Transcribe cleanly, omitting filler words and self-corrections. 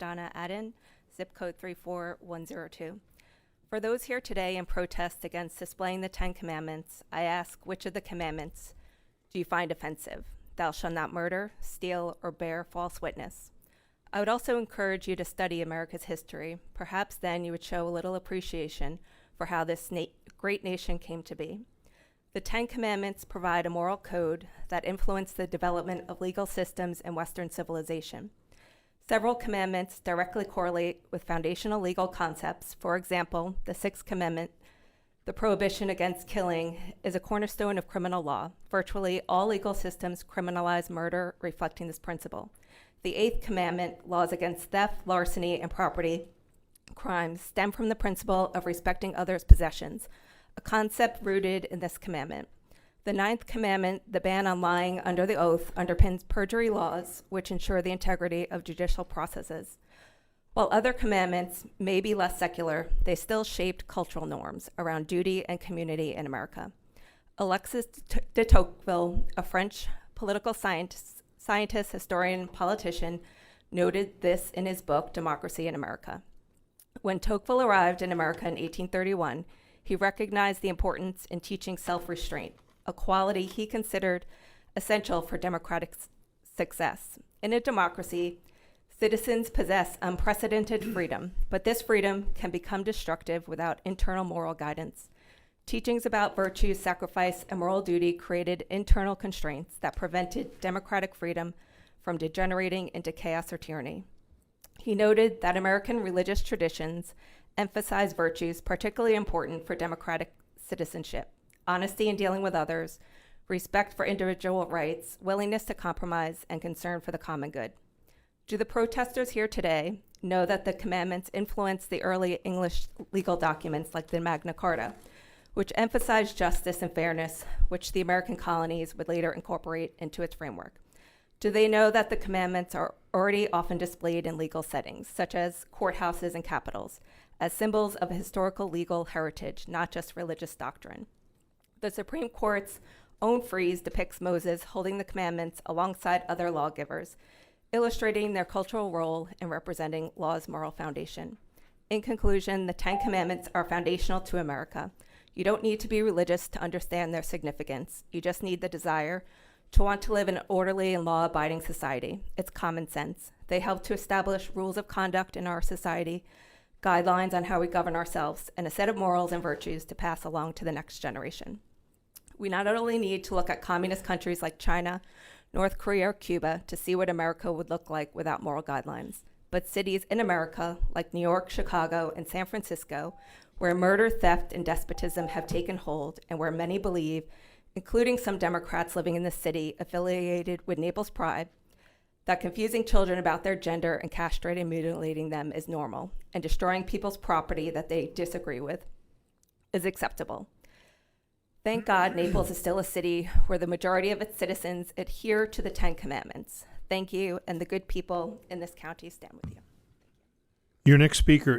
Donna Adden, zip code 34102. For those here today in protest against displaying the Ten Commandments, I ask, which of the commandments do you find offensive? Thou shalt not murder, steal, or bear false witness. I would also encourage you to study America's history. Perhaps then you would show a little appreciation for how this great nation came to be. The Ten Commandments provide a moral code that influenced the development of legal systems in Western civilization. Several commandments directly correlate with foundational legal concepts. For example, the Sixth Commandment, the prohibition against killing, is a cornerstone of criminal law. Virtually all legal systems criminalize murder, reflecting this principle. The Eighth Commandment, laws against theft, larceny, and property crimes, stem from the principle of respecting others' possessions, a concept rooted in this commandment. The Ninth Commandment, the ban on lying under the oath, underpins perjury laws, which ensure the integrity of judicial processes. While other commandments may be less secular, they still shaped cultural norms around duty and community in America. Alexis de Tocqueville, a French political scientist, historian, politician, noted this in his book, Democracy in America. When Tocqueville arrived in America in 1831, he recognized the importance in teaching self-restraint, a quality he considered essential for democratic success. In a democracy, citizens possess unprecedented freedom, but this freedom can become destructive without internal moral guidance. Teachings about virtue, sacrifice, and moral duty created internal constraints that prevented democratic freedom from degenerating into chaos or tyranny. He noted that American religious traditions emphasize virtues particularly important for democratic citizenship: honesty in dealing with others, respect for individual rights, willingness to compromise, and concern for the common good. Do the protesters here today know that the commandments influenced the early English legal documents like the Magna Carta, which emphasized justice and fairness, which the American colonies would later incorporate into its framework? Do they know that the commandments are already often displayed in legal settings, such as courthouses and capitals, as symbols of historical legal heritage, not just religious doctrine? The Supreme Court's own frieze depicts Moses holding the commandments alongside other lawgivers, illustrating their cultural role in representing law's moral foundation. In conclusion, the Ten Commandments are foundational to America. You don't need to be religious to understand their significance. You just need the desire to want to live in an orderly and law-abiding society. It's common sense. They help to establish rules of conduct in our society, guidelines on how we govern ourselves, and a set of morals and virtues to pass along to the next generation. We not only need to look at communist countries like China, North Korea, or Cuba to see what America would look like without moral guidelines, but cities in America like New York, Chicago, and San Francisco, where murder, theft, and despotism have taken hold, and where many believe, including some Democrats living in the city affiliated with Naples Pride, that confusing children about their gender and castrating and mutilating them is normal, and destroying people's property that they disagree with is acceptable. Thank God Naples is still a city where the majority of its citizens adhere to the Ten Commandments. Thank you, and the good people in this county stand with you. Your next speaker